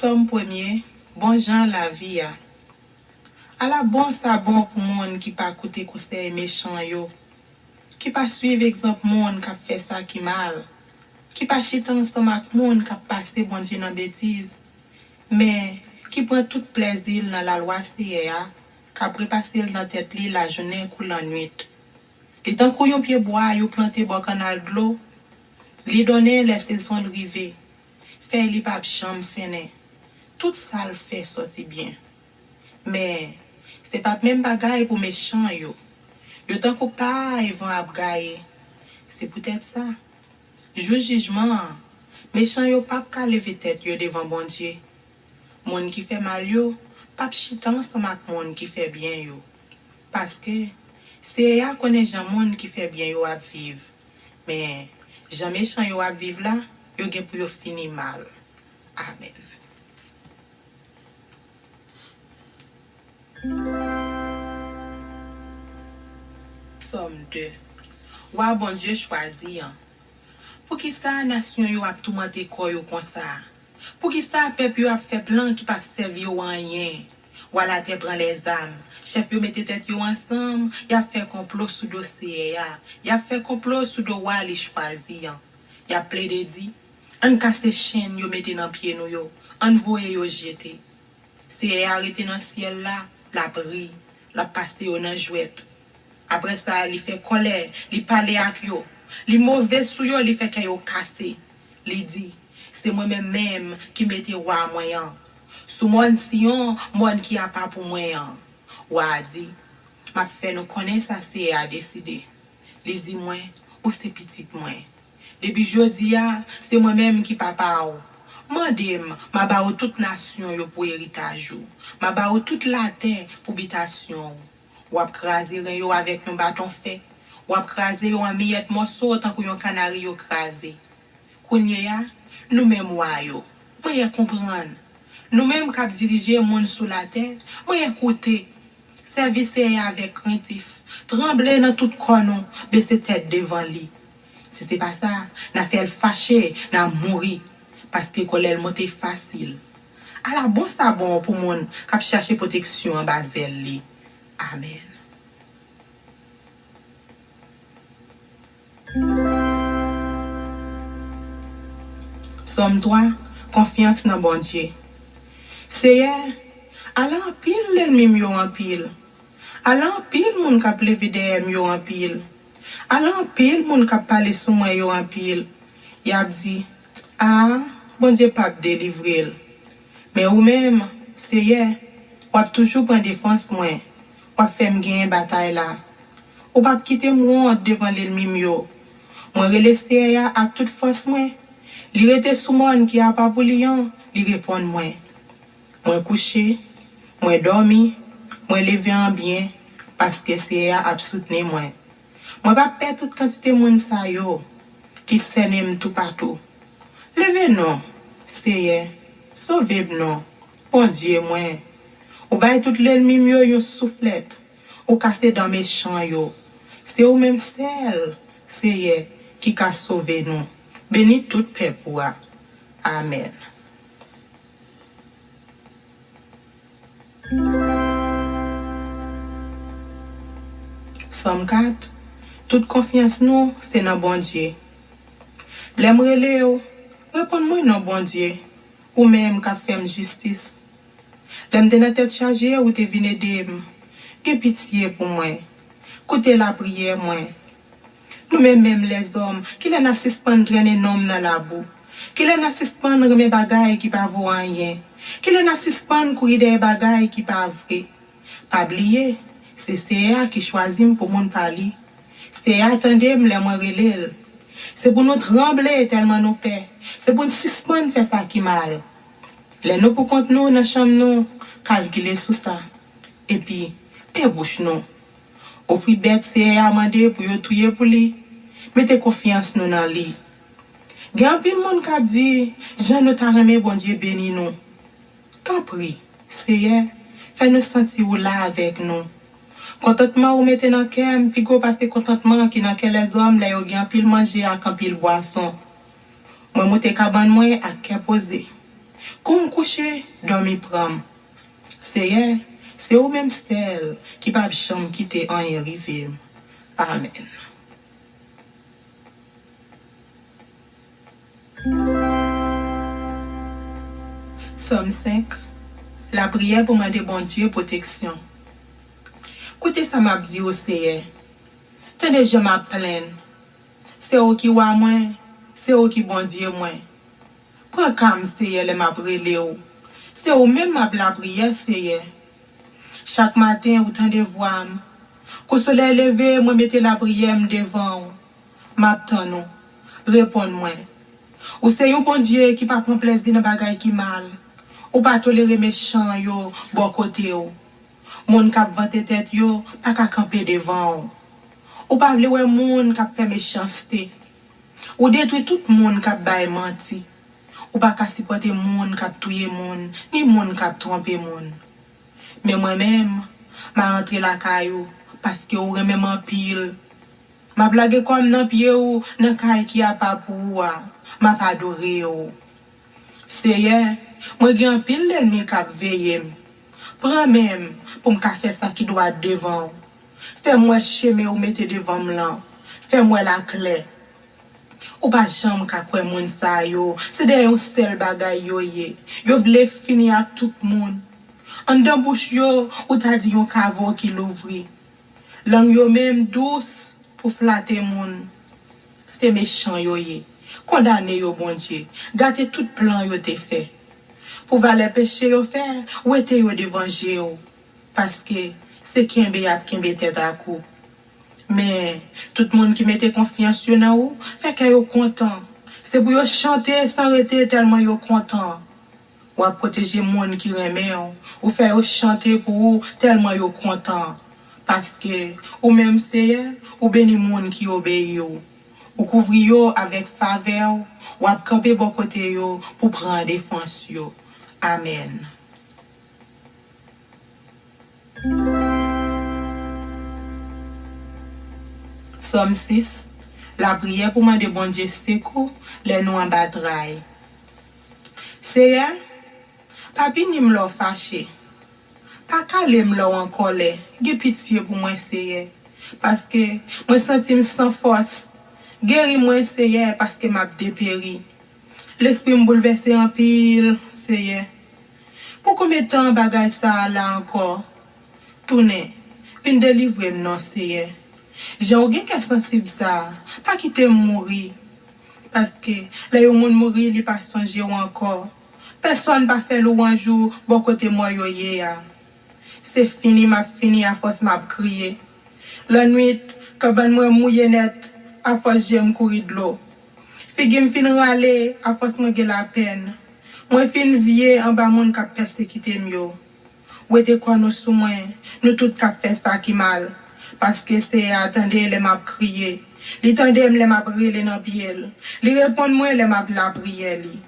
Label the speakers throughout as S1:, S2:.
S1: Somme premier, bon Jean la vie a. À la bon ça bon pour monde qui pas écouter conseil méchant yo, qui pas suivre exemple monde qui fait ça qui mal, qui pas chiter ensemble avec monde qui passer bon Dieu dans bêtise, mais qui prend tout plaisir dans la loi CA, qui après passer dans tête li la journée ou la nuit. Et tant qu'on yon pied bois, yon planté bon canal de l'eau, li donner les saisons de river, fait li pas chambre fene. Tout ça le fait sortir bien. Mais c'est pas même bagaille pour méchant yo. Yo tant qu'on pas ils vont abgaye. C'est peut-être ça. Jour jugement, méchant yo pas ka lever tête yo devant bon Dieu. Monde qui fait mal yo, pas chitan ensemble avec monde qui fait bien yo. Parce que c'est ya connaît gens monde qui fait bien yo à vivre. Mais jamais méchant yo à vivre là, yo gen pour yo finir mal. Amen. Somme 2. Wa bon Dieu choisi. Pour qui ça nation yo a tout monté quoi yo comme ça? Pour qui ça peuple yo a fait plan qui pas servir yo rien? Voilà te prend les âmes. Chef yo mette tête yo ensemble, y a fait complot sous dossier ya. Y a fait complot sous do wa li choisi. Y a plaidé dit, on casse chaîne yo mette dans pied nou yo, on voye yo jeter. C'est arrêté dans ciel là, la brille, la passe yo dans jouette. Après ça, il fait colère, il parle avec yo. Li mauvais sou yo, il fait que yo cassé. Li dit, c'est moi-même qui mette roi moyen. Sous mon Sion, mon qui a pas pour moyen. Wa dit, m'a fait nous connaître ça c'est à décider. Li dit moi ou c'est petit moi. Depuis jodi a, c'est moi-même qui papa ou. Mandem, ma ba ou toute nation yo pour héritage ou. Ma ba ou toute la terre pour habitation ou. Ou ap craser yo avec un bâton fait. Ou ap craser yo en miette morceau tant que yon canari yo craser. Kounye ya, nous même wa yo. Moi comprendre. Nous même k'ap diriger monde sous la terre, moi écouter. Service avec craintif. Trembler dans tout corps baisser tête devant lui. Si c'est pas ça, n'a fait le fâcher, n'a mourir parce que colère monter facile. À la bon ça bon pour monde k'ap chercher protection en bas li. Amen. Somme 3, confiance dans bon Dieu. C'est alors pile l'ennemi yo en pile. Alors pile moun k'ap lever derrière yo en pile. Alors pile moun k'ap parler sous moi yo en pile. Y a dit ah bon Dieu pas délivrer. Mais ou même c'est ou a toujours prendre défense moi. Ou fait me gagner bataille là. Ou pas quitter moi devant l'ennemi yo. Moi relaisser ya à toute force moi. Li rete sous monde qui a pas pour lion, li répond moi. Moi coucher, moi dormi, moi lever en bien parce que c'est a soutenir moi. Moi pas perdre toute quantité monde ça yo qui s'aime tout partout. Levez non, c'est sauver non. Bon Dieu moi. Ou bay tout l'ennemi yo yo soufflette. Ou casser dans méchant yo. C'est ou même celle, c'est qui a sauvé nous. Bénis tout peuple. Amen. Somme 4. Toute confiance nous, c'est dans bon Dieu. L'aimerait Léo, réponds-moi dans bon Dieu. Ou même qu'a fait justice. L'aime de la tête chargée ou te vine d'aimer. Que pitié pour moi. Écoutez la prière moi. Nous-mêmes même les hommes, qui les n'assistent pas traîner nom dans la boue. Qui les n'assistent pas remettre bagaille qui pas vaut rien. Qui les n'assistent pas courir des bagailles qui pas vrai. Pas oublier, c'est CA qui choisit pour mon parler. C'est attendez me les moi relève. C'est pour nous trembler tellement nous paix. C'est pour nous suspendre faire ça qui mal. Les nous pour compte nous dans chambre nous calculer sous ça. Et puis paix bouche nous. Offrir bête c'est amender pour yo touyer pour lui. Mettez confiance nous dans lui. Gan pile monde qui dit Jean nous t'a remis bon Dieu béni nous. T'en prie, c'est fait nous sentir ou là avec nous. Contentement ou mettez dans cœur puis go passer contentement qui dans quel les hommes là yo gan pile manger à pile boisson. Moi monter cabane moi à cœur posé. Comme coucher, dormi pram. C'est au même celle qui pas chambre quitter en y arriver. Amen. Somme 5. La prière pour demander bon Dieu protection. Écoutez ça m'a dit au Seigneur. Tenez, je m'appelle. C'est eux qui voient moi, c'est eux qui bon Dieu moi. Prends comme Seigneur les m'a brûlé. C'est eux même m'a la prière Seigneur. Chaque matin ou tendez voix. Quand le soleil levé, moi mettez la prière devant. M'attend nous. Répondez-moi. Ou c'est un bon Dieu qui pas prend plaisir dans bagaille qui mal. Ou pas tolérer méchant yo bon côté yo. Moun k'ap vante tête yo pas qu'à camper devant. Ou pas vle wè moun k'ap fait méchanceté. Ou détruit tout moun k'ap bay menti. Ou pas qu'à supporter moun k'ap touyer moun, ni moun k'ap tromper moun. Mais moi-même, m'a rentré la caillou parce que ou remen en pile. M'a blague comme nan pied ou nan caille qui a pas pour m'a pas adoré ou. Seigneur, moi gen pile l'ennemi k'ap veille. Prends même pour me faire ça qui doit être devant. Fais-moi chemin ou mettez devant m'lan. Fais-moi la clé. Ou pas jambe ka kwe moun sa yo. C'est des yon seul bagay yo ye. Yo vle finir avec tout moun. En dans bouche yo, ou ta dit yon kavo qui l'ouvri. Lang yo même douce pour flatter moun. C'est méchant yo ye. Condamné yo bon Dieu. Gâté tout plan yo te fait. Pour valer péché yo faire, ou ete yo devant yo. Parce que c'est qui béat qui tête à coup. Mais tout le monde qui mettait confiance dans vous, fait que yo content. C'est pour yo chanter sans arrêter tellement yo content. Ou à protéger monde qui remet ou faire yo chanter pour vous tellement yo content. Parce que ou même c'est ou béni monde qui obéit yo. Ou couvrir yo avec faveur ou à camper bon côté yo pour prendre défense yo. Amen. Somme 6. La prière pour demander bon Dieu secours, les nous en bataille. Seigneur, papi ni m'lo fâché. Pas calé m'lo en colère. Gè pitié pour moi, Seigneur. Parce que moi senti sans force. Guéris moi, Seigneur, parce que m'a dépéri. L'esprit me bouleversé en pile, Seigneur. Pour combien de temps bagay ça là encore? Tourner, puis délivrer non, Seigneur. J'ai oublié qu'est sensible ça, pas quitter mourir. Parce que là yo moun mourir, li pas songer encore. Personne pas fait le un jour bon côté moi yo ya. C'est fini m'a fini à force m'a crier. La nuit quand ben moi mouiller net, à force j'aime courir de l'eau. Figim fin râler à force moi gen la peine. Moi fin vieux en bas moun k'ap persécuter myo. Ou était quoi nous sous moi, nous tout k'ap fait ça qui mal. Parce que c'est attendez les m'a crier. Li tande les m'a brûler dans pied. Li répond moi les m'a la prière li.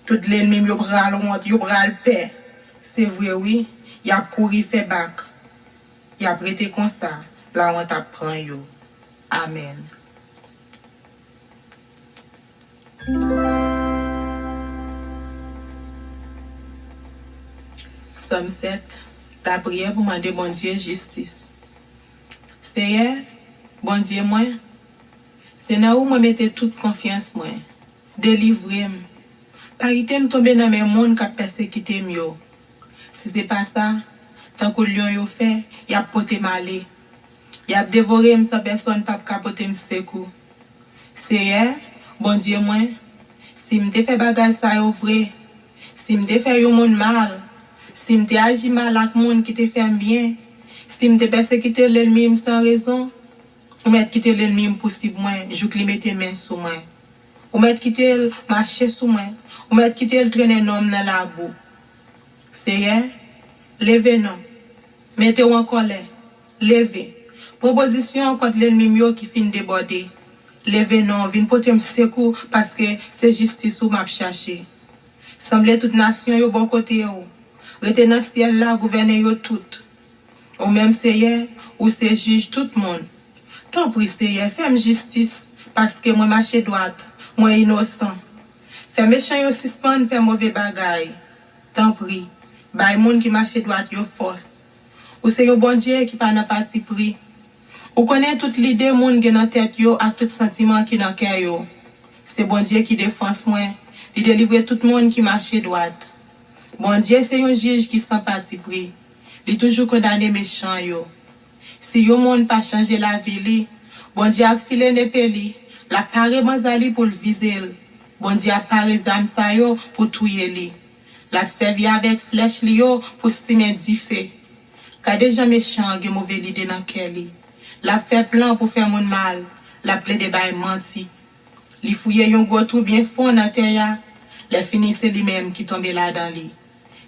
S1: Tout l'ennemi yo pral honte, yo pral paix. C'est vrai oui, y a couru fait bac. Y a prêté comme ça, la honte apprend yo. Amen. Somme 7. La prière pour demander bon Dieu justice. Seigneur, bon Dieu moi, c'est là où moi mette toute confiance moi. Délivrez-moi. Pas quitter me tomber dans mes monde qui persécuté yo. Si c'est pas ça, tant que lion yo fait, y a porté malé. Y a dévoré me sans personne pas capoter me secours. Seigneur, bon Dieu moi, si me te fait bagage ça yo vrai, si me te fait yo monde mal, si me te agi mal avec monde qui te fait bien, si me te persécuter l'ennemi sans raison, ou mettre quitter l'ennemi possible moi, je lui mette main sous moi. Ou mettre quitter marcher sous moi, ou mettre quitter traîner homme dans la boue. Seigneur, levez non. Mettez-vous en colère. Levez. Proposition contre l'ennemi qui finit déborder. Levez non, vin porter me secours parce que c'est justice ou m'a chercher. Semblez toute nation yo bon côté yo. Rete dans ciel là gouverner yo tout. Ou même Seigneur, ou c'est juge tout le monde. Tant pis Seigneur, fais-moi justice parce que moi marche droite, moi innocent. Fait méchant yo suspend, fait mauvais bagay. Tant pris. Bay moun qui marche droite yo force. Ou c'est yo bon Dieu qui pas nan parti pris. Ou connaît toute l'idée moun gen nan tête yo ak tout sentiment qui nan cœur yo. C'est bon Dieu qui défense moi, il délivre tout le monde qui marche droite. Bon Dieu c'est un juge qui sans parti pris. Il toujours condamné méchant yo. Si yo monde pas changer la vie li, bon Dieu a filé l'épée li, la paré banzali pour le viser. Bon Dieu a paré zam sa yo pour tuer li. La servi avec flèche li yo pour simer di fait. Car déjà méchant gen mauvais idée dans cœur li. La fait plan pour faire mon mal, la plaide bay menti. Li fouye yon gros trou bien fond dans terre, les fini c'est lui-même qui tombe là dans li.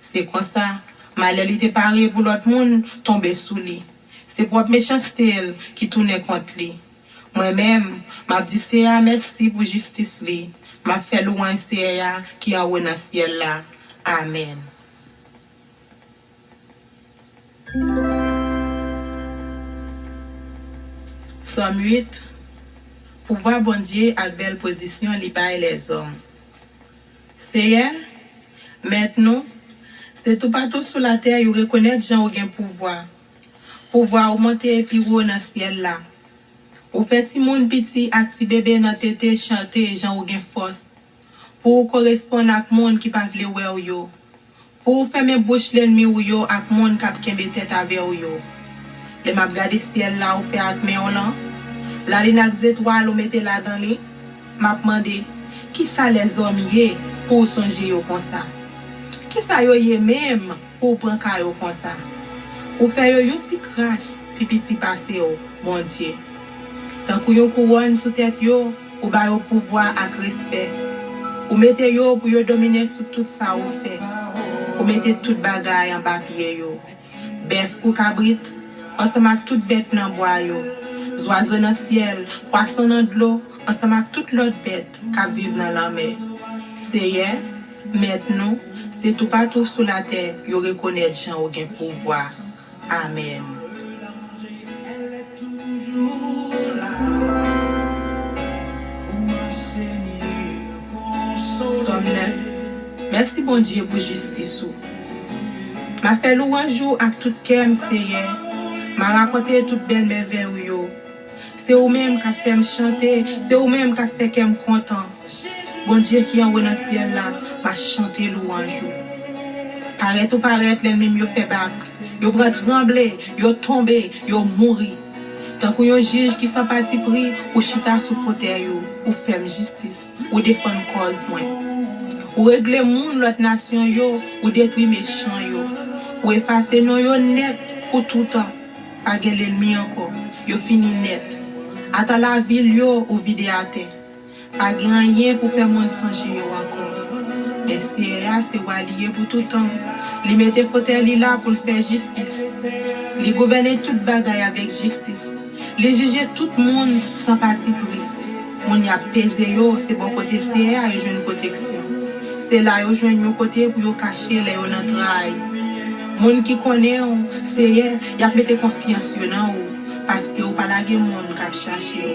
S1: C'est comme ça, malheur était paré pour l'autre monde tomber sous li. C'est propre méchanceté qui tourne contre lui. Moi-même, m'a dit c'est merci pour justice li. M'a fait louange c'est qui en haut dans le ciel là. Amen. Somme 8. Pouvoir bon Dieu avec belle position li bail les hommes. Seigneur, maintenant, c'est tout partout sur la terre, vous reconnaître gens qui ont pouvoir. Pouvoir augmenter et puis dans le ciel là. Ou fait si moun petit ak ti bébé nan tete chanter gens qui ont force. Pour correspondre avec moun qui pas vle wè ou yo. Pour fermer bouche l'ennemi ou yo ak moun k'ap kembe tête avec ou yo. Le m'a regarder ciel là ou fait ak men là. La li nak étoile ou mette là dans li. M'a demandé qui ça les hommes yé pour songer yo comme ça. Qui ça yo yé même pour prendre ka yo comme ça. Ou fait yo yon ti grâce puis petit passé yo bon Dieu. Tant que yon couronne sous tête yo ou ba yo pouvoir ak respect. Ou mette yo pour yo dominer sur tout ça ou fait. Ou mette tout bagay en papier yo. Bœuf ou cabrit, ensemble avec toute bête dans bois yo. Oiseaux dans ciel, poisson dans l'eau, ensemble avec toute l'autre bête qui vivent dans la mer. Seigneur, maintenant, c'est tout partout sur la terre, yo reconnaît gens au gain pouvoir. Amen. Somme 9. Merci bon Dieu pour justice. M'a fait louange avec tout cœur, Seigneur. M'a raconté toute belle merveille. C'est vous-même qui fait me chanter, c'est vous-même qui fait que me content. Bon Dieu qui est en haut dans le ciel là, m'a chanté louange. Paraît ou paraît, l'ennemi yo fait bac. Yo prend trembler, yo tomber, yo mourir. Tant que yon juge qui sans parti pris, ou chita sous fauteuil ou fait justice, ou défendre cause moi. Ou régler moun l'autre nation yo, ou détruire méchant yo. Ou effacer non yo net pour tout temps. Pas gen l'ennemi encore, yo fini net. Ata la ville yo ou vide à terre. Pas grand rien pour faire moun songer yo encore. Mais c'est walié pour tout temps. Li mette fauteuil là pour faire justice. Li gouverner toute bagaille avec justice. Li juger tout monde sans parti pris. Moun y a pesé yo, c'est bon côté CA et jeune protection. C'est là yo joine yo côté pour yo cacher les yo nan travail. Moun qui connaît c'est y a mette confiance yo nan ou parce que ou pas la gen moun k'ap chercher yo.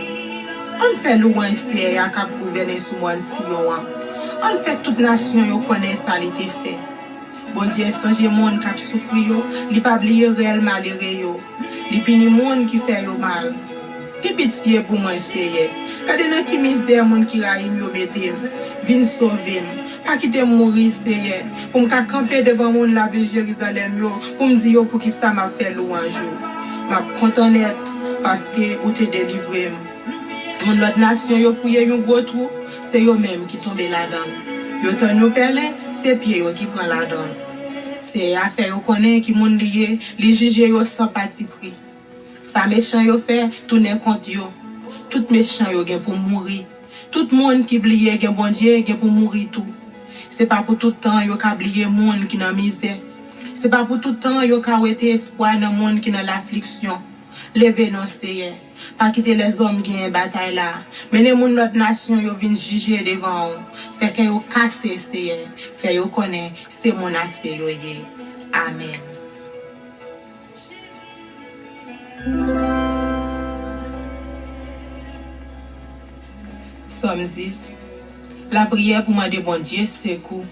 S1: On fait louange c'est a k'ap gouverner sous moun si yo an. On fait toute nation yo connaît ça l'été fait. Bon Dieu songe moun k'ap souffri yo, li pa bliye réel malheureux yo. Li pini moun qui fait yo mal. Ki pitié pour moi c'est Kade nan ki misère moun qui raïm yo metem, vin sauver. Pas quitter mourir c'est pour me camper devant moun la ville Jérusalem yo, pour me dire pour qui ça m'a fait louange yo. M'a content net parce que ou te délivré. Mon l'autre nation yo fouye yon gros trou, c'est yo même qui tombe là-dedans. Yo tan nou pelin, c'est pied yo qui prend là-dedans. C'est affaire yo connaît qui moun lié, li juge yo sans parti pris. Ça méchant yo fait tourner contre yo. Tout méchant yo gen pour mourir. Tout monde qui bliye gen bon Dieu gen pour mourir tout. C'est pas pour tout temps yo ka bliye monde qui dans misère. C'est pas pour tout temps yo ka wete espoir dans monde qui dans l'affliction. Levez non Seigneur. Pas quitter les hommes qui en bataille là. Mais les moun notre nation yo vinn juger devant ou. Fait que yo casser Seigneur. Fait yo connaît c'est mon assez yo yé. Amen. Somme 10. La prière pour demander bon Dieu secours.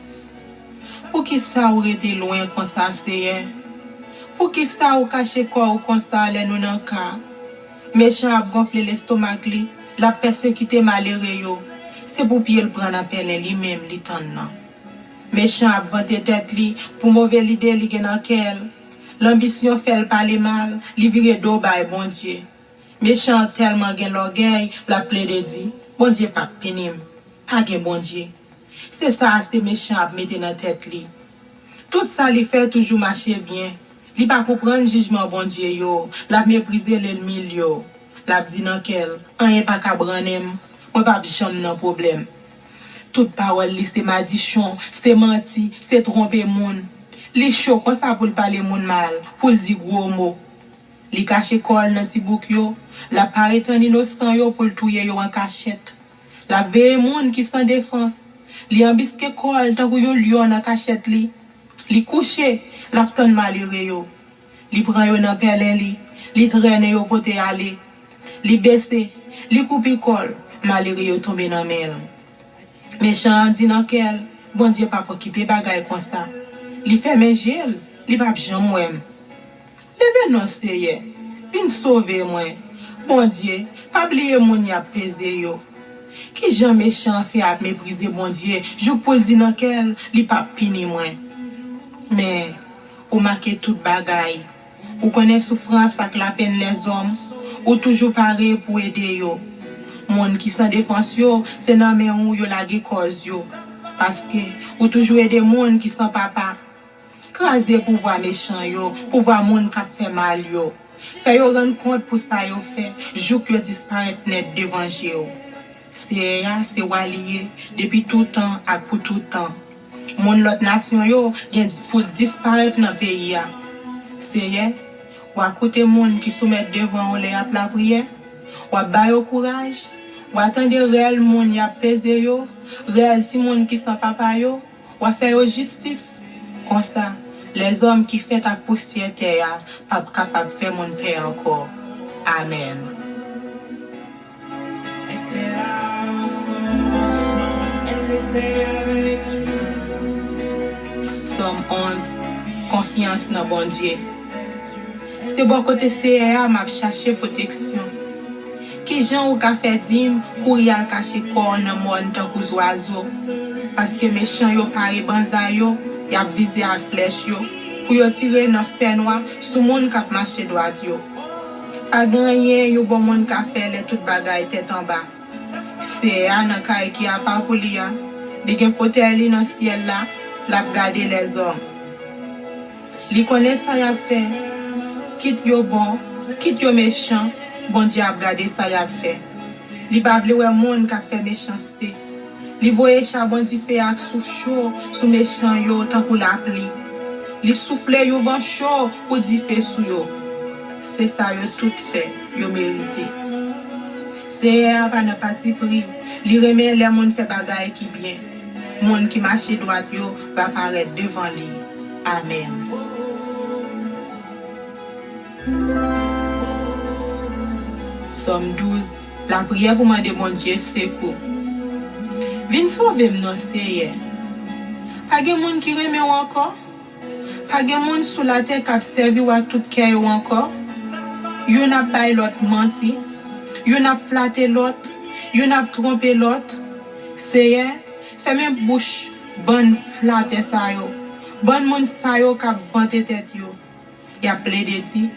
S1: Pour qui ça aurait été loin comme ça, Seigneur? Pour qui ça ou caché corps comme ça, les nous dans cas? Méchant a gonflé l'estomac li, la persécuté malheureux yo. C'est pour pied le prendre appel lui-même li tan nan. Méchant a vanté tête li pour mauvais l'idée li gen dans quel. L'ambition fait le parler mal, li vire do bay bon Dieu. Méchant tellement gen l'orgueil, la plaide dit, bon Dieu pas pénim, pas gen bon Dieu. C'est ça c'est méchant a mette dans tête li. Tout ça li fait toujours marcher bien. Li pas comprendre jugement bon Dieu yo, la mépriser l'ennemi yo. La dit dans quel, rien pas ka branem, moi pas jamais nan problème. Toute parole li c'est maldiction, c'est menti, c'est tromper moun. Li chaud comme ça pour parler moun mal, pour dire gros mots. Li cache kol nan ti bouk yo, la paraît un innocent yo pour touyer yo en cachette. La veye moun qui sans défense, li embisque kol tant que yo lion en cachette li. Li couché, la ton malheureux yo. Li prend yo nan pelen li traîne yo pote aller. Li baissé, li coupe kol, malheureux yo tombe nan mel. Méchant dit nan kel, bon Dieu pas occuper bagay comme ça. Li fait men gel, li pas jam mwem. Leve non seye, vin sauver moi. Bon Dieu, pas oublier moun y a pesé yo. Qui jan méchant fait à mépriser bon Dieu, jou pou di nan kel, li pas pini moi. Mais, ou marqué tout bagay, ou connaît souffrance avec la peine les hommes, ou toujours paré pour aider yo. Moun qui sans défense yo, c'est nan men ou yo la ge cause yo. Parce que, ou toujours aider moun qui sans papa. Krasé pouvoir méchant yo, pouvoir moun qui fait mal yo. Fait yo rendre compte pour ça yo fait, jou que yo disparaître net devant yo. C'est waliye, depuis tout temps et pour tout temps. Moun lot nation yo gen pour disparaître dans pays ya. C'est ou à côté moun qui soumet devant les ap la prière, ou ba yo courage, ou attendre réel moun y a pesé yo, réel si moun qui sans papa yo, ou faire yo justice. Comme ça, les hommes qui fait à poussière terre pas capable faire moun paix encore. Amen. Somme 11. Confiance dans bon Dieu. C'est bon côté CA m'a cherché protection. Qui gens ou ka fait dim courir à cacher corps dans monde tant que oiseau parce que méchant yo paré banza yo, y a visé à flèche yo pour yo tirer dans fer noir sous monde k'ap marcher droit yo. Pas gagné yo bon monde ka fait les toute bagaille tête en bas. CA nan kay qui a pas pour li a. Li gen fauteuil dans ciel là, l'a regarder les hommes. Li connaît ça y a fait. Quitte yo bon, quitte yo méchant, bon Dieu a regardé ça y a fait. Li pa vle wè moun ka fait méchanceté. Li voye charbon di fait ak souffle chaud sous méchant yo tant kou la pli. Li souffle yo vent chaud pour di fait sou yo. C'est ça yo tout fait, yo mérité. C'est pas ne parti pris. Li remet les moun fait bagay qui bien. Moun qui marche droit yo va paraître devant lui. Amen. Somme 12. La prière pour demander mon Dieu secours. Vin sauver non Seigneur. Pas de moun qui remet ou encore. Pas de moun sous la terre qui servi ou à tout cœur ou encore. Yon a pas l'autre menti. Yon a flatté l'autre. Yon a trompé l'autre. Seigneur, fais même bouche bonne flatter ça yo. Bonne moun sa yo k'ap vante tête yo. Y a plaidé dit,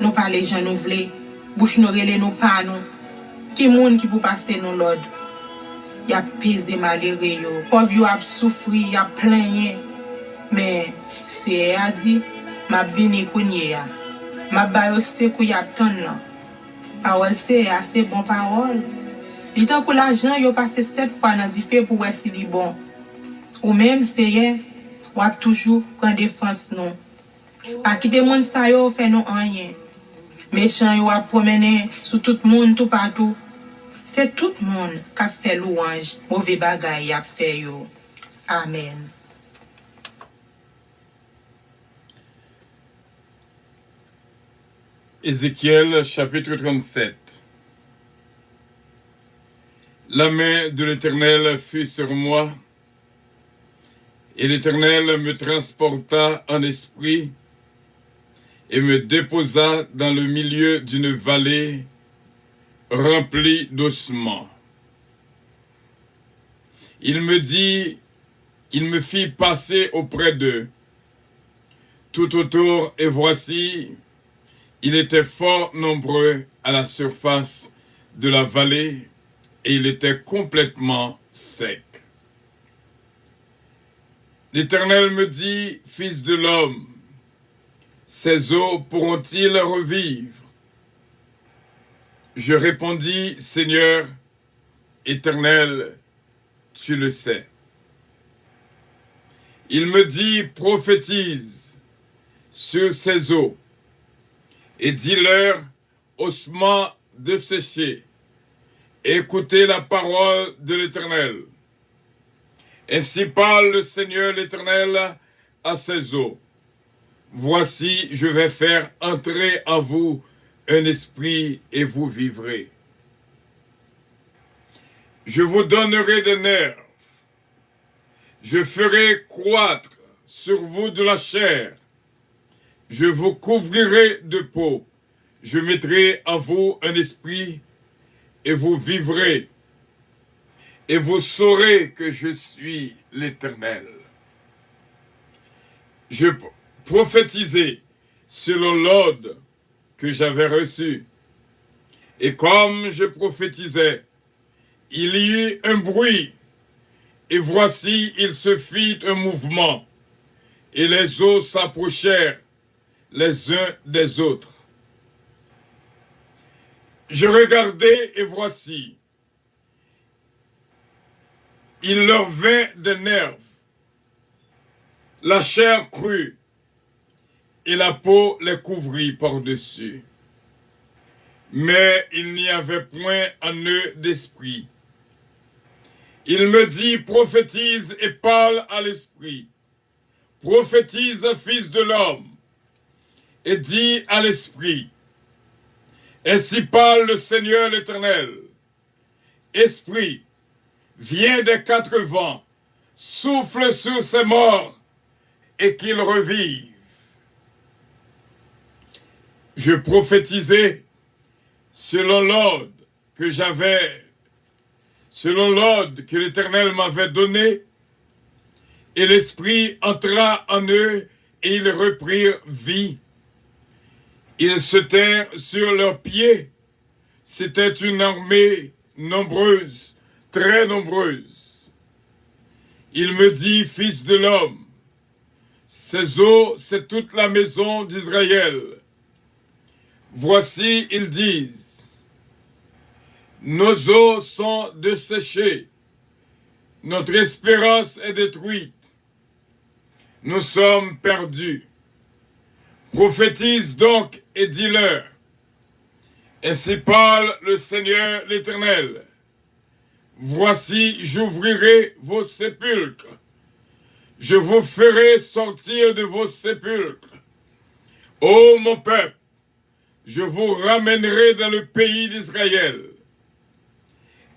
S1: nous pas les gens nous vle. Bouche nous relé nous pas nous. Qui moun qui pour passer nous l'ordre. Y a pesé malheureux yo. Pauvre yo a souffri, y a plaigné. Mais c'est a dit, m'a vini kounye ya. M'a ba yo sekou y a ton là. Parole c'est assez bon parole. Li tan kou l'argent yo passé 7 fois dans di fait pour si li bon. Ou même c'est ou a toujours prendre défense nous. Pas quitter moun sa yo fait nous rien. Méchant yo a promener sur tout monde tout partout. C'est tout monde qui a fait louange, mauvais bagay a fait yo. Amen.
S2: Ézéchiel chapitre 37. La main de l'Éternel fut sur moi, et l'Éternel me transporta en esprit et me déposa dans le milieu d'une vallée remplie d'ossements. Il me fit passer auprès d'eux, tout autour, et voici, il était fort nombreux à la surface de la vallée, et il était complètement sec. L'Éternel me dit, Fils de l'homme, ces eaux pourront-ils revivre? Je répondis, Seigneur, Éternel, tu le sais. Il me dit, prophétise sur ces eaux, et dis-leur, ossements desséchés, écoutez la parole de l'Éternel. Ainsi parle le Seigneur l'Éternel à ces eaux. Voici, je vais faire entrer en vous un esprit et vous vivrez. Je vous donnerai des nerfs. Je ferai croître sur vous de la chair. Je vous couvrirai de peau. Je mettrai en vous un esprit et vous vivrez. Et vous saurez que je suis l'Éternel. Je prophétisai selon l'ordre que j'avais reçu. Et comme je prophétisais, il y eut un bruit, et voici, il se fit un mouvement, et les eaux s'approchèrent les uns des autres. Je regardai, et voici, il leur vint des nerfs, la chair crut, et la peau les couvrit par-dessus. Mais il n'y avait point en eux d'esprit. Il me dit, prophétise et parle à l'esprit. Prophétise, fils de l'homme, et dis à l'esprit. Ainsi parle le Seigneur l'Éternel. Esprit, viens des quatre vents, souffle sur ces morts, et qu'ils revivent. Je prophétisai selon l'ordre que l'Éternel m'avait donné, et l'Esprit entra en eux, et ils reprirent vie. Ils se tinrent sur leurs pieds. C'était une armée nombreuse, très nombreuse. Il me dit, Fils de l'homme, ces eaux, c'est toute la maison d'Israël. Voici, ils disent, nos eaux sont desséchées, notre espérance est détruite, nous sommes perdus. Prophétise donc et dis-leur, ainsi parle le Seigneur l'Éternel. Voici, j'ouvrirai vos sépulcres, je vous ferai sortir de vos sépulcres. Ô mon peuple, je vous ramènerai dans le pays d'Israël,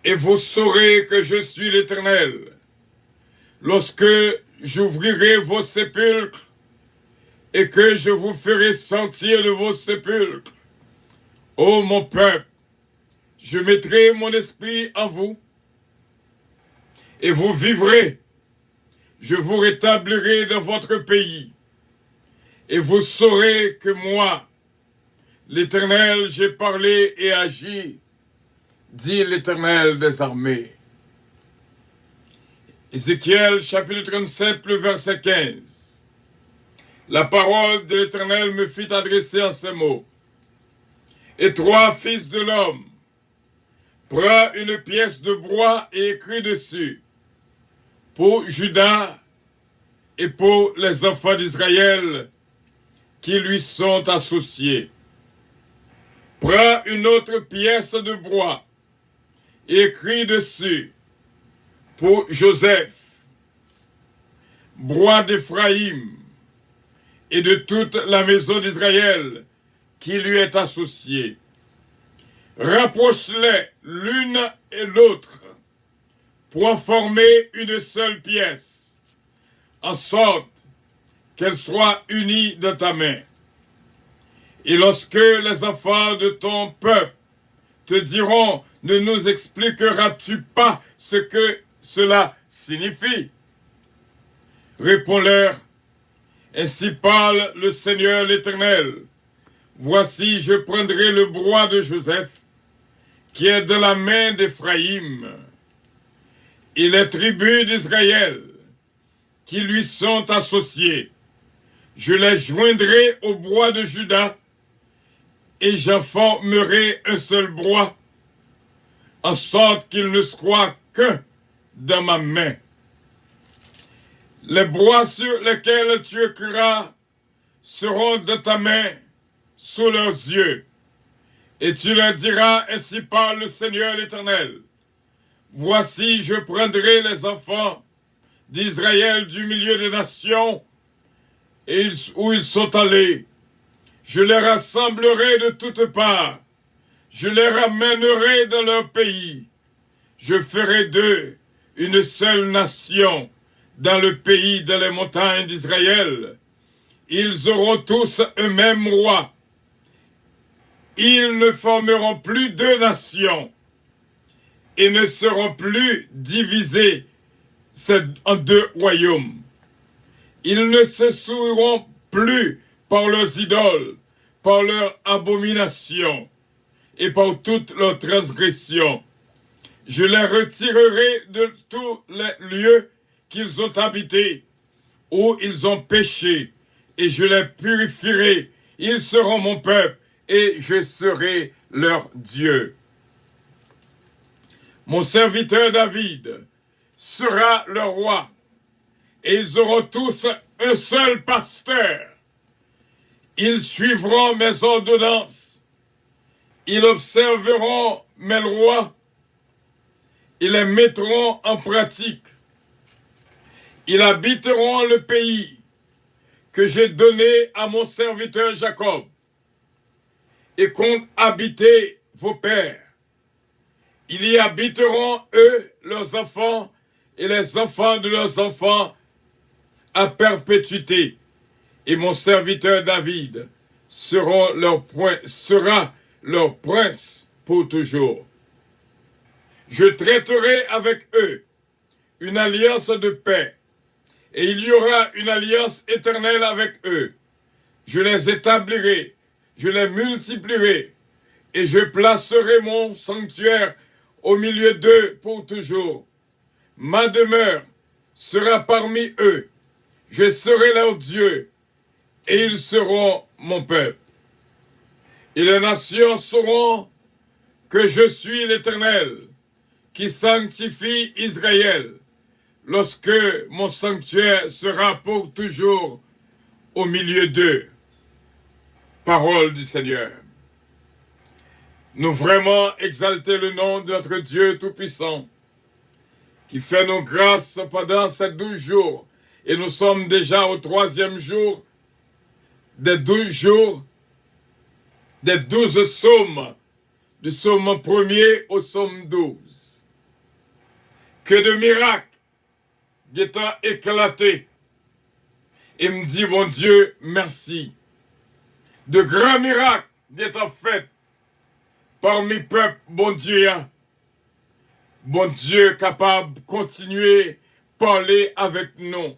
S2: et vous saurez que je suis l'Éternel, lorsque j'ouvrirai vos sépulcres, et que je vous ferai sortir de vos sépulcres. Ô mon peuple, je mettrai mon esprit en vous, et vous vivrez. Je vous rétablirai dans votre pays, et vous saurez que moi, l'Éternel, j'ai parlé et agi, dit l'Éternel des armées. Ézéchiel, chapitre 37, le verset 15. La parole de l'Éternel me fit adresser en ces mots. Et toi, fils de l'homme, prends une pièce de bois et écris dessus, pour Juda et pour les enfants d'Israël qui lui sont associés. Prends une autre pièce de bois et écris dessus, pour Joseph, bois d'Éphraïm, et de toute la maison d'Israël qui lui est associée. Rapproche-les l'une et l'autre, pour en former une seule pièce, en sorte qu'elle soit unie dans ta main. Et lorsque les enfants de ton peuple te diront, ne nous expliqueras-tu pas ce que cela signifie? Réponds-leur, ainsi parle le Seigneur l'Éternel. Voici, je prendrai le bras de Joseph, qui est dans la main d'Éphraïm, et les tribus d'Israël, qui lui sont associées. Je les joindrai au bras de Juda, et j'en formerai un seul bras, en sorte qu'il ne soit que dans ma main. Les bras sur lesquels tu écriras seront de ta main, sous leurs yeux, et tu leur diras, ainsi parle le Seigneur l'Éternel. Voici, je prendrai les enfants d'Israël du milieu des nations, et où ils sont allés. Je les rassemblerai de toutes parts. Je les ramènerai dans leur pays. Je ferai d'eux une seule nation dans le pays dans les montagnes d'Israël. Ils auront tous un même roi. Ils ne formeront plus deux nations et ne seront plus divisés en deux royaumes. Ils ne se souilleront plus par leurs idoles, par leurs abominations et par toutes leurs transgressions. Je les retirerai de tous les lieux qu'ils ont habités, où ils ont péché, et je les purifierai. Ils seront mon peuple, et je serai leur Dieu. Mon serviteur David sera leur roi, et ils auront tous un seul pasteur. Ils suivront mes ordonnances, ils observeront mes lois, ils les mettront en pratique. Ils habiteront le pays que j'ai donné à mon serviteur Jacob, et compte habiter vos pères. Ils y habiteront, eux, leurs enfants, et les enfants de leurs enfants, à perpétuité. Et mon serviteur David sera leur prince pour toujours. Je traiterai avec eux une alliance de paix, et il y aura une alliance éternelle avec eux. Je les établirai, je les multiplierai, et je placerai mon sanctuaire au milieu d'eux pour toujours. Ma demeure sera parmi eux, je serai leur Dieu, et ils seront mon peuple. Et les nations sauront que je suis l'Éternel, qui sanctifie Israël, lorsque mon sanctuaire sera pour toujours au milieu d'eux. Parole du Seigneur. Nous vraiment exalter le nom de notre Dieu Tout-Puissant, qui fait nos grâces pendant ces 12 jours. Et nous sommes déjà au 3e jour des 12 jours, des 12 psaumes, du psaume 1er au psaume 12. Que de miracles ont éclaté. Et me dit, mon Dieu, merci. De grands miracles ont faits parmi le peuple, bon Dieu. Bon Dieu capable de continuer à parler avec nous,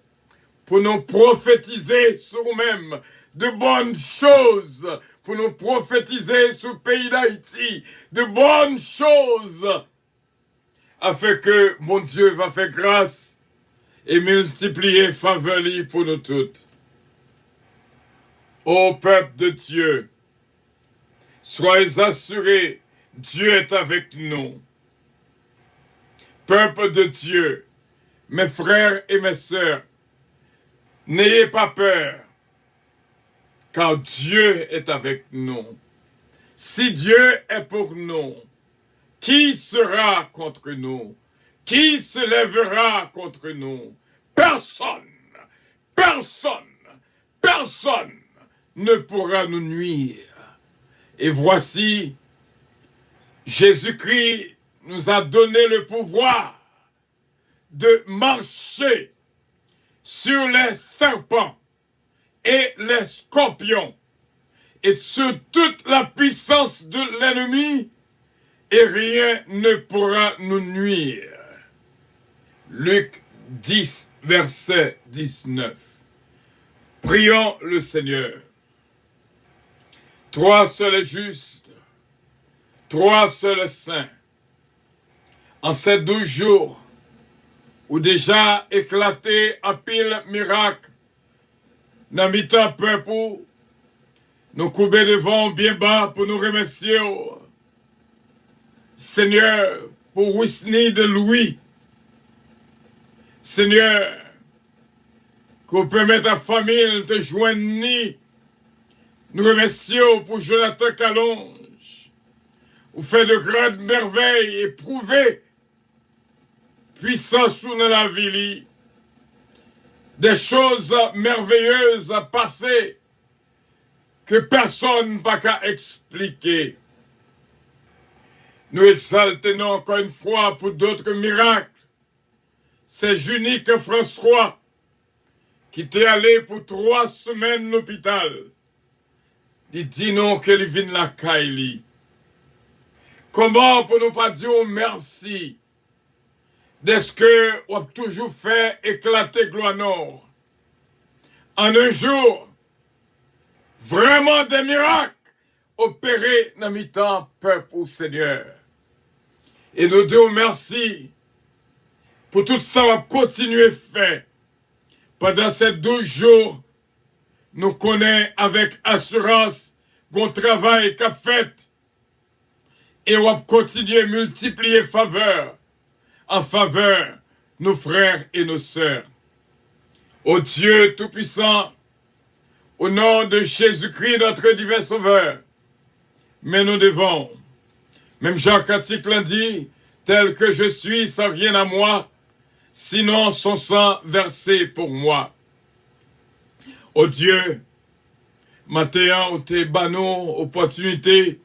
S2: pour nous prophétiser sur nous-mêmes de bonnes choses, pour nous prophétiser sur le pays d'Haïti de bonnes choses, afin que mon Dieu va faire grâce et multiplier faveur pour nous toutes. Ô peuple de Dieu, soyez assurés, Dieu est avec nous. Peuple de Dieu, mes frères et mes sœurs, n'ayez pas peur, car Dieu est avec nous. Si Dieu est pour nous, qui sera contre nous? Qui se lèvera contre nous? Personne, personne, personne ne pourra nous nuire. Et voici, Jésus-Christ nous a donné le pouvoir de marcher sur les serpents et les scorpions et sur toute la puissance de l'ennemi, et rien ne pourra nous nuire. Luc 10, verset 19. Prions le Seigneur. Toi seul est juste, toi seul est saint. En ces 12 jours, où déjà éclaté à pile miracle, dans mi-temps peuple, nous couper devant bien bas pour nous remercier, Seigneur, pour Whitney de Louis. Seigneur, qu'on permette à famille de te joindre. Nous remercions pour Jonathan Calonge. Vous faites de grandes merveilles et prouvez puissance dans la vie. Des choses merveilleuses à passer que personne n'a qu'à expliquer. Nous exaltons encore une fois pour d'autres miracles. C'est Junique François qui était allé pour 3 semaines à l'hôpital. Il dit non qu'il vient la Kaili. Comment pour nous pas dire merci d'est-ce que on a toujours fait éclater gloire nord. En un jour, vraiment des miracles opérés dans mi-temps peuple au Seigneur. Et nous disons merci pour tout ça qu'on va continuer à faire. Pendant ces 12 jours, nous connaissons avec assurance qu'on travaille qu'a fait. Et on va continuer à multiplier faveur en faveur de nos frères et nos sœurs. Ô Dieu Tout-Puissant, au nom de Jésus-Christ, notre divin Sauveur, mais nous devons, même Jacques Attic l'a dit, tel que je suis sans rien à moi, sinon son sang versé pour moi. Ô Dieu, maintenant, on te bannou opportunité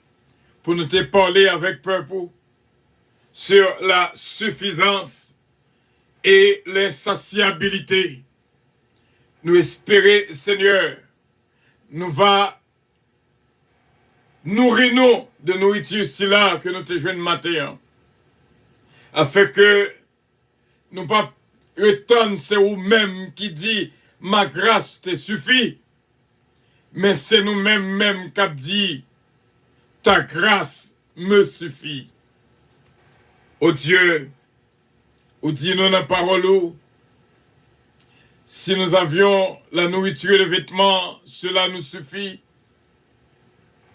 S2: pour nous te parler avec peuple sur la suffisance et l'insatiabilité. Nous espérer, Seigneur, nous va nourrir nous de nourriture si là que nous te joignons matin, afin que nous pas étonner c'est vous-même qui dit ma grâce te suffit, mais c'est nous-mêmes qui dit ta grâce me suffit. Ô Dieu, ou dis-nous dans la parole, si nous avions la nourriture et le vêtement, cela nous suffit.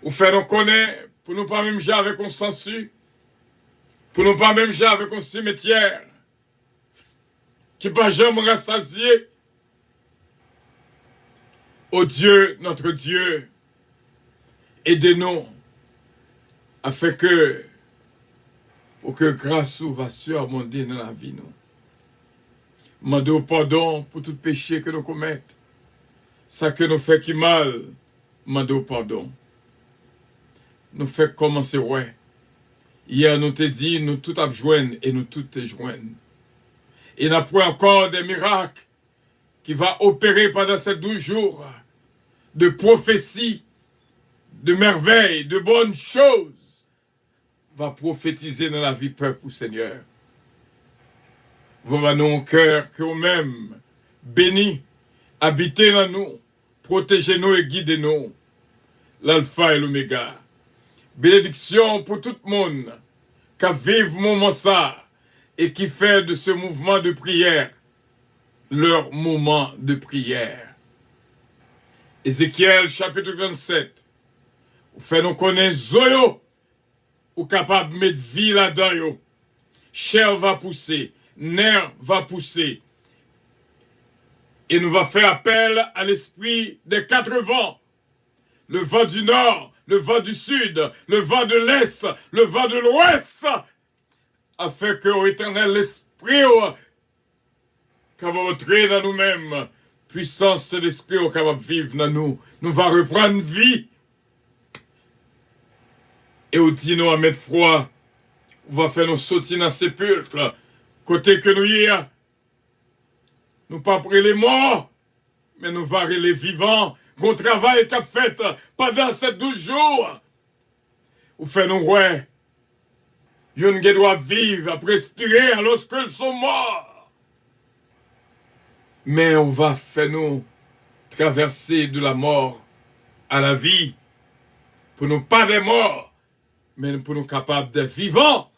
S2: Ou faire nous connaître, pour nous pas même jouer avec un sensu, pour nous pas même jouer avec un cimetière, qui pas jamais rassasier. Ô Dieu, notre Dieu, aidez-nous, afin que, pour que grâce va surabonder dans la vie, nous. Mandons pardon pour tout péché que nous commettons. Ça que nous fait qui mal, mandons pardon. Nous fait commencer, ouais. Hier, nous te dit, nous tout abjoignent et nous tout te joignent. Et nous avons encore des miracles qui vont opérer pendant ces 12 jours de prophéties, de merveilles, de bonnes choses, va prophétiser dans la vie peuple, Seigneur. Vous dans nos cœurs que vous-même, bénis, habitez dans nous, protégez-nous et guidez-nous. L'alpha et l'oméga. Bénédiction pour tout le monde qui vive moment ça et qui fait de ce mouvement de prière leur moment de prière. Ézéchiel chapitre 27. Vous faites nous connaître Zoyo, ou capable de mettre vie là-dedans. Chair va pousser, nerf va pousser. Et nous va faire appel à l'esprit des 4 vents. Le vent du nord, le vent du sud, le vent de l'est, le vent de l'ouest. Afin que, ô éternel, l'esprit capable entrer dans nous-mêmes, puissance de l'esprit capable de vivre dans nous, nous va reprendre vie. Et au dit-nous à mettre froid, on va faire nous sauter dans le sépulcre, côté que nous y a, nous pas près les morts, mais nous varrer les vivants, qu'on travaille qu'a fait pendant ces 12 jours. Ou fait nous ouais, yon qui doit vivre, à respirer alors qu'ils sont morts. Mais on va faire nous traverser de la mort à la vie, pour nous pas des morts, mais pour nous capables d'être vivants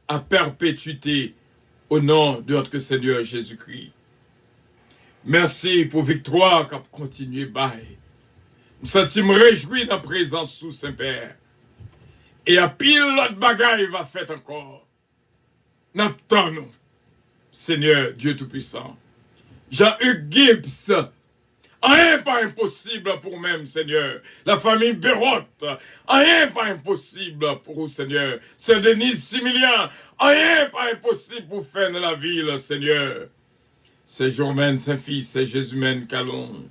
S2: à perpétuité au nom de notre Seigneur Jésus-Christ. Merci pour victoire qu'a continué bail. Je sens me réjouir dans la présence sous Saint-Père. Et à pile l'autre bagaille va faire encore. N'attendons, Seigneur Dieu Tout-Puissant. Jean-Hugues Gibbs, rien pas impossible pour même, Seigneur. La famille Bérotte, rien pas impossible pour vous, Seigneur. Sœur Denise Similien, rien pas impossible pour faire de la ville, Seigneur. C'est Germaine Saint-Fils, c'est Jésus-Mène Calonge.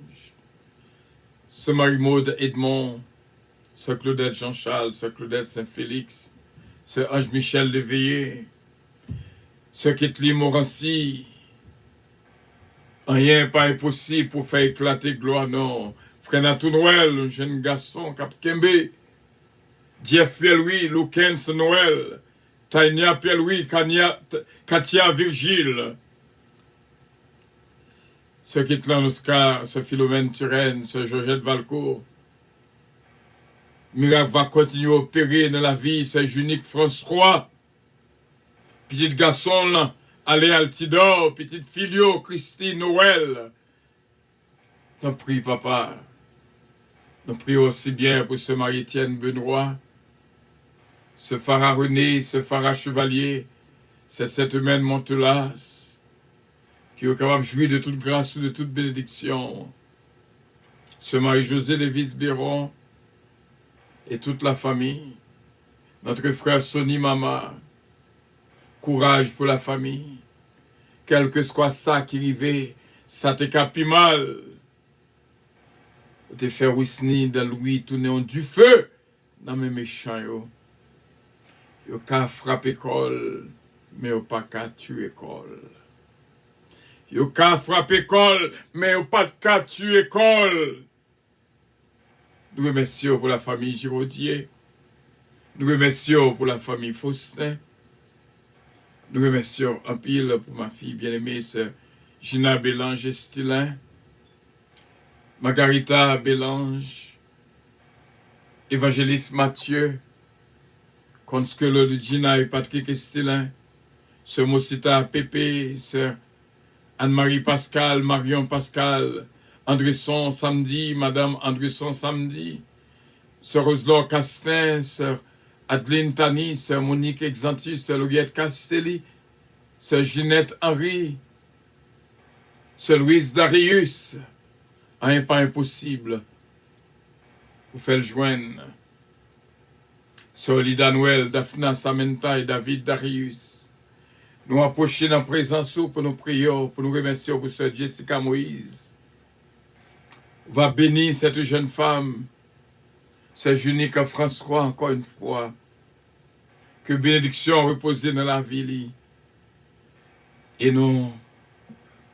S2: Ce Marie-Maude Edmond, ce Claudette Jean-Charles, ce Claudette Saint-Félix, ce Ange-Michel Léveillé, ce Ketli Morancy. Rien pas impossible pour faire éclater gloire, non. Frère Natou Noël, un jeune garçon, Cap Kembe, Jeff Pierre-Louis, Loukens Noël, Tania Pierre-Louis, Katia Virgile, ce Kitlan Oscar, ce Philomène Turenne, ce Georgette Valcourt. Miracle va continuer à opérer dans la vie, ce Junique François, petit garçon là, allez Altidor, petite filio, Christine Noël. T'en prie, papa. Nous prions aussi bien pour ce Marie-Étienne Benoît, ce Farah René, ce Farah Chevalier, c'est cette humaine Montelas, qui est capable de jouir de toute grâce ou de toute bénédiction. Ce Marie-José Lévis-Béron et toute la famille. Notre frère Sonny Mama. Courage pour la famille. Quel que soit ça qui arrive, ça te capi mal. Te faire Wisni dans Louis tourner en du feu dans mes méchants yo. Yo ka frappe école, mais yo pas ka tuer école. Yo ka frappe école, mais yo pas ka tuer école. Nous remercions pour la famille Giraudier. Nous remercions pour la famille Faustin. Nous remercions un pile pour ma fille bien-aimée, sœur Gina Bélange Estilin, Margarita Bélange, Évangéliste Mathieu, Conscolo de Gina et Patrick Estilin, sœur Mosita Pépé, sœur Anne-Marie Pascal, Marion Pascal, Andresson Samedi, Madame Andresson Samedi, sœur Roselor Castin, sœur Adeline Tani, sœur Monique Exantus, sœur Louiette Castelli, sœur Ginette Henry, sœur Louise Darius, rien pas impossible, vous faites le joindre. Sœur Lida Noël, Daphna Samenta et David Darius. Nous approcher dans la présence pour nous prier, pour nous remercier pour sœur Jessica Moïse. Va bénir cette jeune femme, sœur Junica François, encore une fois. Que bénédiction repose dans la vie. Et nous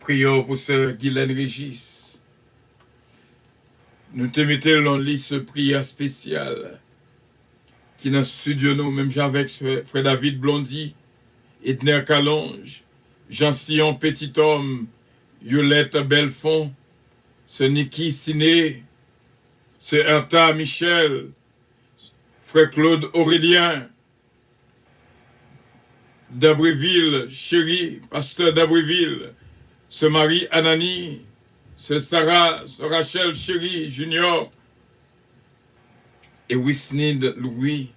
S2: prions pour sœur Guylaine Régis. Nous te mettons dans liste prière spéciale qui dans le studio nous, même avec frère David Blondy, Edner Calonge, Jean Sillon Petit Homme, Yolette Belfond, ce Niki Siné, ce Herta Michel, frère Claude Aurélien, d'Abreville, chéri, pasteur d'Abreville, ce Marie Anani, ce Sarah, ce Rachel chéri, junior, et Wisnid Louis,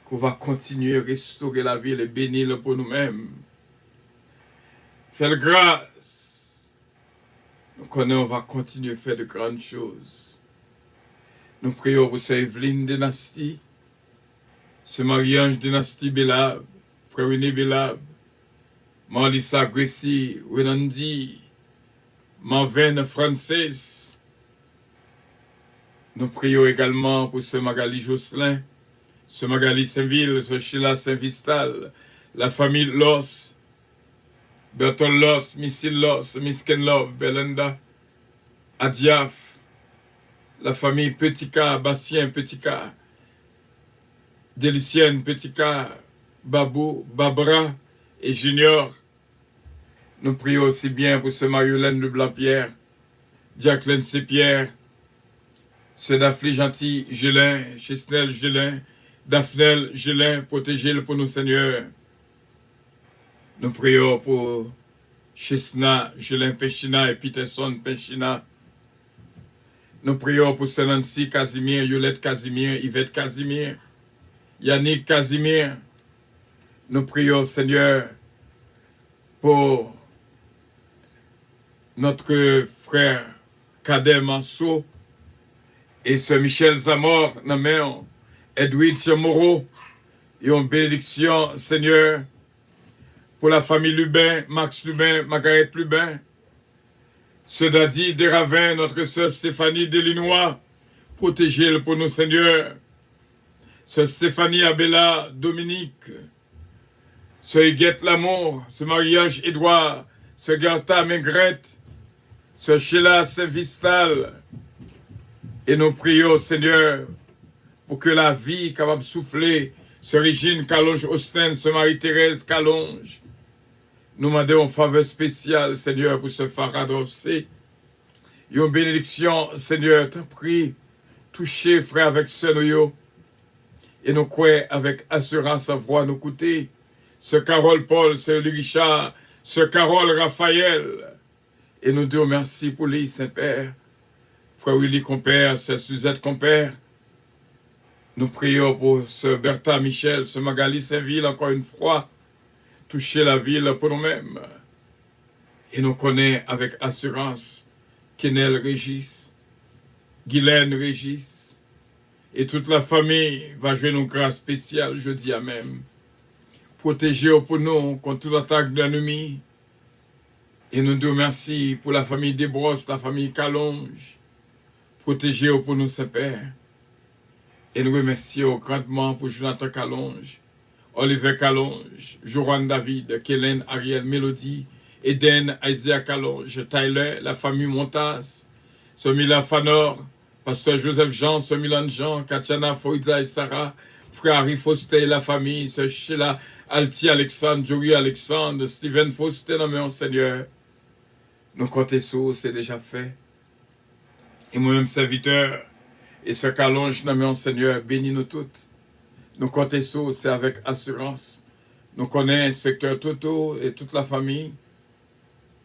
S2: qu'on va continuer à restaurer la ville et bénir pour nous-mêmes. Fais grâce. Nous connaissons, on va continuer à faire de grandes choses. Nous prions pour ce Evelyne Dynastie, ce Marie-Ange Dynastie Bélab, Frère René Bélab, Marlissa Gressi, Wenandi, Marvin Francis. Nous prions également pour ce Magali Jocelyn, ce Magali Saint-Ville, ce Sheila Saint-Vistal, la famille Los, Bertolos, Missilos, Miskenlov, Belenda, Adiaf, la famille Petika, Bastien Petika, Délicienne Petika, Babou, Babra et Junior. Nous prions aussi bien pour ce Mariolène de Blanc-Pierre, Jacqueline C-Pierre, ce Daphné Gentil, Gélin, Chesnel Gélin, Daphnel Gélin, protégez-le pour nous, Seigneur. Nous prions pour Chesna, Gélin Péchina et Peterson Péchina. Nous prions pour Nancy Casimir, Yolette Casimir, Yvette Casimir, Yannick Casimir. Nous prions, Seigneur, pour notre frère Cadet Manso et ce Michel Zamor, nommé Edwin Chamorro, et une bénédiction, Seigneur, pour la famille Lubin, Max Lubin, Margaret Lubin, ce Dadi Desravins, notre sœur Stéphanie Delinois, protégez-le pour nous, Seigneur, ce Stéphanie Abella Dominique, ce Huguette Lamour, ce mariage Édouard, ce Gerta Maingrette, ce Sheila Saint-Vistal, et nous prions, Seigneur, pour que la vie capable de souffler, ce Régine Calonge-Austin, ce Marie-Thérèse Calonge, nous demandons une faveur spéciale, Seigneur, pour ce Farad Ossé. Une bénédiction, Seigneur, t'en prie, touchez, frère, avec ce noyau, et nous croyons avec assurance à voix nous coûter, ce Carole Paul, ce Louis Richard, ce Carole Raphaël, et nous disons merci pour lui, Saint-Père, frère Willy Compère, ce Suzette Compère. Nous prions pour ce Bertha Michel, ce Magali Saint-Ville, encore une fois, toucher la ville pour nous-mêmes. Et nous connaissons avec assurance Kenel Régis, Guylaine Régis, et toute la famille va jouer une grâce spéciale jeudi à même. Protégez pour nous contre toute attaque de l'ennemi. Et nous disons merci pour la famille Desbrosses, la famille Calonge. Protégez pour nous, Saint-Père. Et nous remercions grandement pour Jonathan Calonge, Olivier Calonge, Joran David, Kellen, Ariel, Mélodie, Eden, Isaiah Calonge, Tyler, la famille Montas, Somila Fanor, Pasteur Joseph Jean, Somilan Jean, Katiana, Foïza et Sarah, Frère Harry Foster, la famille, Sœur Sheila, Alti Alexandre, Jory Alexandre, Steven Foster, nommé en Seigneur. Nous comptons sur, c'est déjà fait. Et moi-même, serviteur, et ce Calonge, nommé en Seigneur, bénis nous toutes. Nous comptons sur, c'est avec assurance. Nous connaissons inspecteur Toto et toute la famille.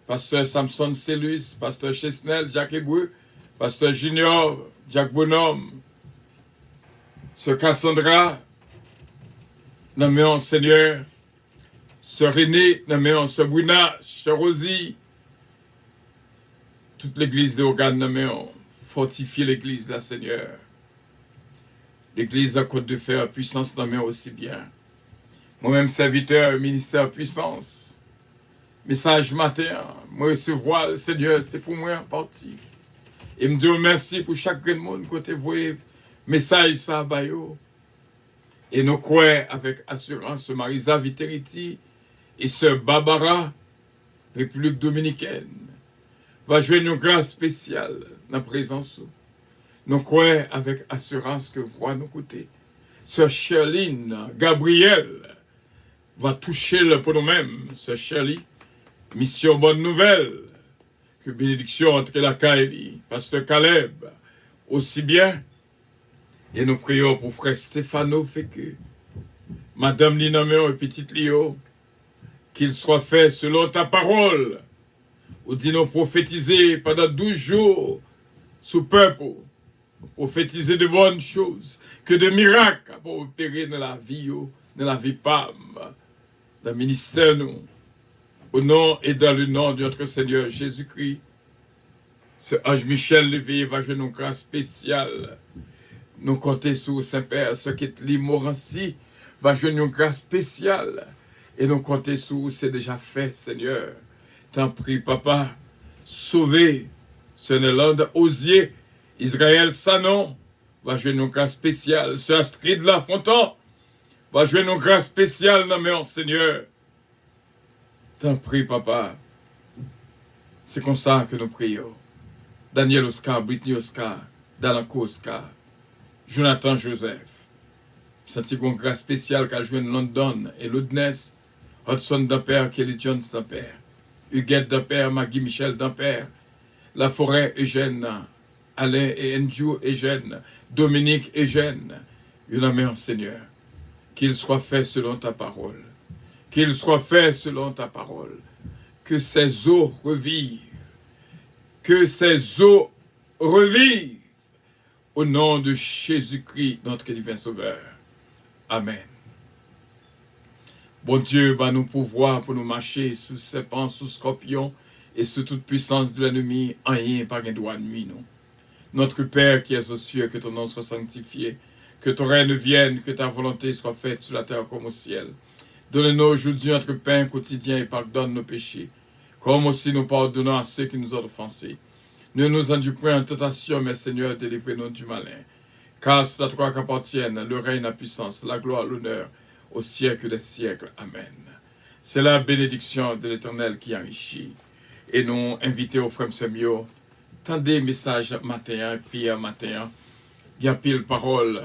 S2: Pasteur Samson Cellus, Pasteur Chesnel, Jacques Hébreu, Pasteur Junior, Jacques Bonhomme, ce Cassandra, nommé en Seigneur, ce René, nommé en ce Bruna, ce Rosie, toute l'église de Organe, nommé en fortifier l'église, là, Seigneur. L'église à Côte de Fer, puissance, nommé aussi bien. Moi-même, serviteur, ministère, puissance. Message matin, moi recevoir, Seigneur, c'est pour moi en partie. Et me dire merci pour chaque monde côté voyez message ça bayo. Et nous croyons avec assurance ce Marisa Viteriti et ce Barbara, République Dominicaine, va jouer une grâce spéciale dans la présence. Nous croyons avec assurance que voix nous coûter. Ce Sherline, Gabriel, va toucher le pour nous-mêmes, ce Shirley. Mission bonne nouvelle, que bénédiction entre la Kaeli, Pasteur Caleb, aussi bien. Et nous prions pour frère Stéphano Fécu, Madame Linaméon et Petite Lio, qu'il soit fait selon ta parole, ou dit nous prophétiser pendant 12 jours sous peuple, prophétiser de bonnes choses, que de miracles pour opérer dans la vie PAM, dans le ministère nous. Au nom et dans le nom de notre Seigneur Jésus-Christ, ce Ange Michel Lévy va jouer une grâce spéciale. Nous comptons sur Saint-Père, ce qui est l'immorancy, va jouer une grâce spéciale. Et nous comptons sur c'est déjà fait, Seigneur. T'en prie, Papa, sauver ce Nélande Osier, Israël Sanon, va jouer une grâce spéciale. Ce Astrid Lafontaine va jouer une grâce spéciale, nommé en Seigneur. T'en prie, papa. C'est comme ça que nous prions. Daniel Oscar, Britney Oscar, Dalanco Oscar, Jonathan Joseph. Senti une grâce spéciale qu'a joué en London et Loudness, Hudson Damper, Kelly Jones Damper, Huguette Damper, Maggie Michel Damper, La Forêt Eugène, Alain et Andrew Eugène, Dominique Eugène. Une amène, Seigneur, qu'il soit fait selon ta parole. Qu'il soit fait selon ta parole. Que ces eaux revivent. Que ces eaux revivent. Au nom de Jésus-Christ, notre divin Sauveur. Amen. Bon Dieu, va nous pouvoir pour nous marcher sous serpents, sous scorpions et sous toute puissance de l'ennemi, en rien par un droit de nuit, nous. Notre Père qui es aux cieux, que ton nom soit sanctifié, que ton règne vienne, que ta volonté soit faite sur la terre comme au ciel. Donne-nous aujourd'hui notre pain quotidien et pardonne nos péchés, comme aussi nous pardonnons à ceux qui nous ont offensés. Ne nous induis point en tentation, mais Seigneur, délivrez-nous du malin. Car c'est à toi qu'appartiennent le règne, la puissance, la gloire, l'honneur, au siècle des siècles. Amen. C'est la bénédiction de l'Éternel qui enrichit. Et nous invitons au frère Semio, tendez message matin, prière matin, il y a pile parole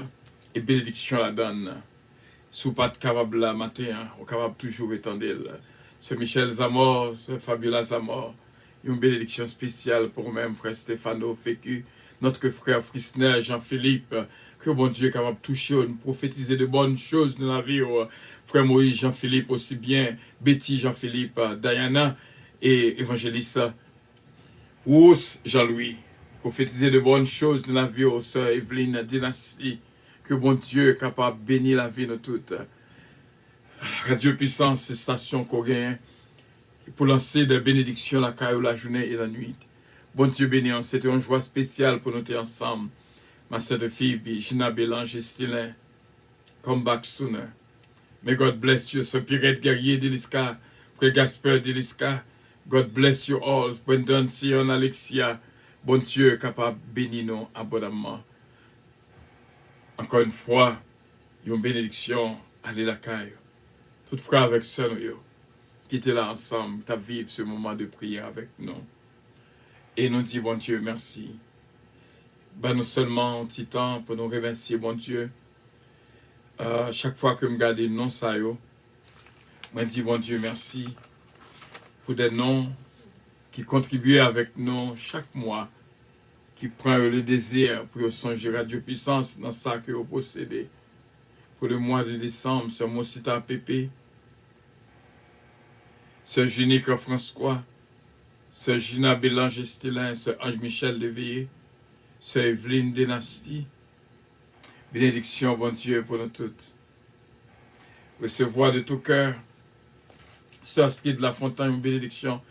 S2: et bénédiction la donne. Sous pas de capable la matin, on capable toujours étendre. Ce Michel Zamor, ce Fabiola Zamor, une bénédiction spéciale pour même frère Stéphano Fécu, notre frère Frisner, Jean-Philippe, que bon Dieu est capable de toucher, de prophétiser de bonnes choses dans la vie. Frère Moïse, Jean-Philippe aussi bien, Betty, Jean-Philippe, Diana et évangéliste Ous, Jean-Louis. Prophétiser de bonnes choses dans la vie, sœur Evelyne, Dynastie. Que bon Dieu est capable de bénir la vie de toutes. Radio Puissance, c'est station coréen pour lancer des bénédictions la caille la journée et la nuit. Bon Dieu béni, c'était une joie spéciale pour nous être ensemble. Ma sœur de Phoebe, Gina Bélange et Stylin. Come back sooner. May God bless you. Ce pirate guerrier d'Eliska, frère Gasper d'Eliska. God bless you all. Brendan, Sion, Alexia. Bon Dieu est capable de bénir nous abondamment. Encore une fois, une bénédiction, allez la caille. Tout frère avec sœur, qui étaient là ensemble, qui vivre ce moment de prière avec nous. Et nous disons, bon Dieu, merci. Ben, nous seulement un petit temps pour nous remercier, bon Dieu. Chaque fois que je regarde les noms, ça, je dis, bon Dieu, merci pour des noms qui contribuent avec nous chaque mois, qui prend le désir pour songer Radio Puissance dans ça que vous possédez. Pour le mois de décembre, Sœur Mosita Pépé, Sœur Génique François, Sœur Gina Bélange Estelin, Sœur Ange-Michel Léveillé, Sœur Evelyne Dynastie. Bénédiction, bon Dieu, pour nous toutes. Recevoir de tout cœur, Sœur Astrid de la Fontaine, une bénédiction.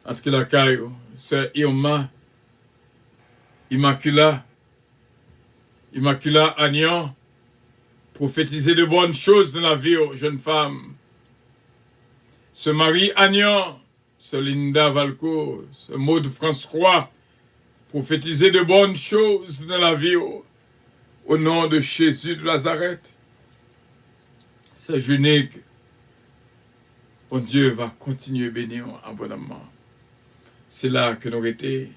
S2: Entre la caille, Sœur Irma, Immacula Agnan, prophétiser de bonnes choses dans la vie aux jeunes femmes. Ce Marie Agnan, ce Linda Valcourt, ce Maud François, prophétiser de bonnes choses dans la vie au nom de Jésus de Nazareth. C'est unique. Bon Dieu va continuer à bénir abondamment. C'est là que nous étions.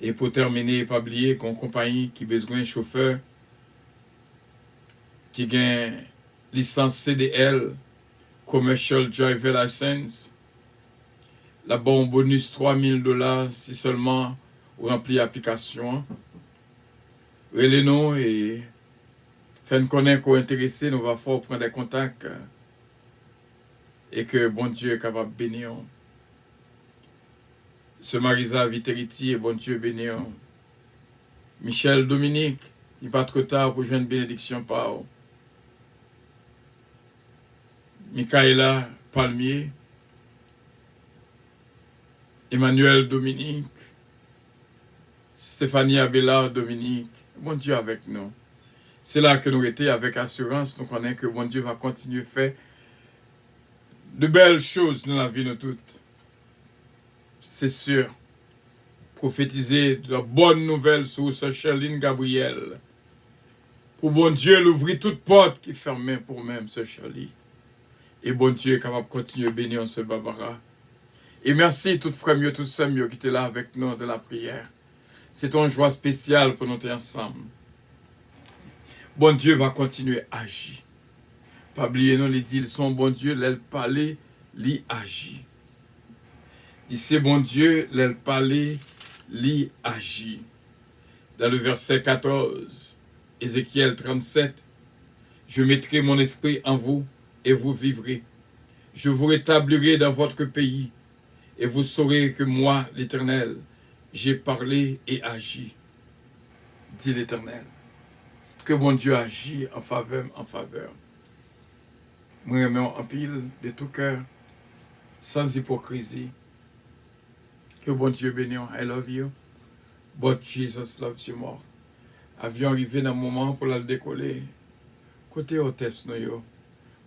S2: Et pour terminer, pas oublier qu'on compagnie qui a besoin d'un chauffeur, qui a une licence CDL, Commercial Driver License, la bon bonus $3,000 si seulement on remplit l'application. Relez-nous et faites-nous connaître qu'on est intéressé, nous va faire prendre des contacts et que bon Dieu est capable de bénir. Ce Marisa Viteriti et bon Dieu bénir. Michel Dominique, il n'est pas trop tard pour jouer une bénédiction par eux. Michaela Palmier, Emmanuel Dominique, Stéphanie Abella Dominique, bon Dieu avec nous. C'est là que nous étions avec assurance, nous connaissons que bon Dieu va continuer à faire de belles choses dans la vie de toutes. C'est sûr. Prophétiser de la bonne nouvelle sur ce Charline Gabriel. Pour bon Dieu l'ouvrir toute porte qui fermait pour même ce Charlie. Et bon Dieu est capable de continuer à bénir ce Barbara. Et merci tout frère mieux, tout sœur mieux qui étaient là avec nous de la prière. C'est une joie spéciale pour nous être ensemble. Bon Dieu va continuer à agir. Pas oublier nous, il dit, ils sont bon Dieu, l'elle parler, l'y agit. Il c'est bon Dieu, l'elle parler, l'y agit. Dans le verset 14, Ézéchiel 37, je mettrai mon esprit en vous et vous vivrez. Je vous rétablirai dans votre pays et vous saurez que moi, l'Éternel, j'ai parlé et agi, dit l'Éternel. Que bon Dieu agit en faveur, en faveur. Nous aimons en pile de tout cœur, sans hypocrisie. Que bon Dieu bénisse. I love you. But Jesus loves you more. Avion arrivé dans le moment pour la décoller. Côté hôtesse, nous.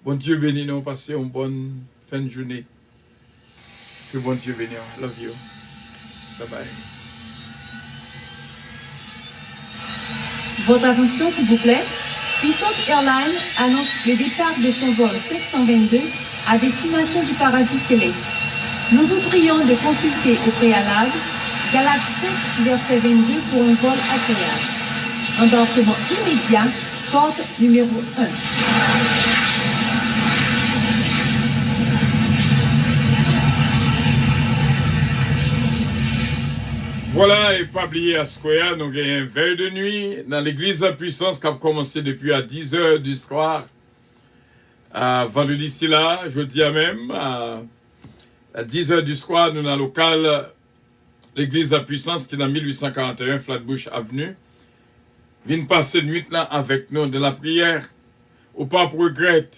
S2: Bon Dieu bénisse nous. Passez une bonne fin de journée. Que bon Dieu bénisse. Love you. Bye bye.
S3: Votre attention, s'il vous plaît. Puissance Airlines annonce le départ de son vol 522 à destination du paradis céleste. Nous vous prions de consulter au préalable Galates 5, verset 22 pour un vol agréable. Embarquement immédiat, porte numéro 1.
S2: Voilà, et pas oublier à Square, nous avons un veille de nuit dans l'église de puissance qui a commencé depuis à 10h du soir. Vendredi, c'est là, jeudi à même, à 10h du soir, nous dans le local, l'église de puissance qui est dans 1841 Flatbush Avenue. Viens passer de nuit là avec nous de la prière. Ou pas pour regret,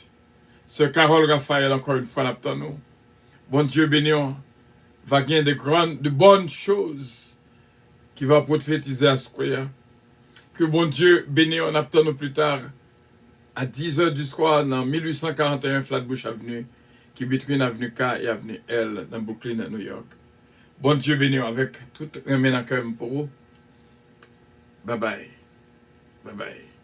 S2: Sœur Carole Raphaël, encore une fois, là nous. Bon Dieu béni, va gagner de bonnes choses qui va prophétiser à Square. Que bon Dieu bénisse, on attend nous plus tard à 10h du soir dans 1841 Flatbush Avenue, qui est between Avenue K et Avenue L dans Brooklyn, New York. Bon Dieu bénisse avec tout un cœur pour vous. Bye bye. Bye bye.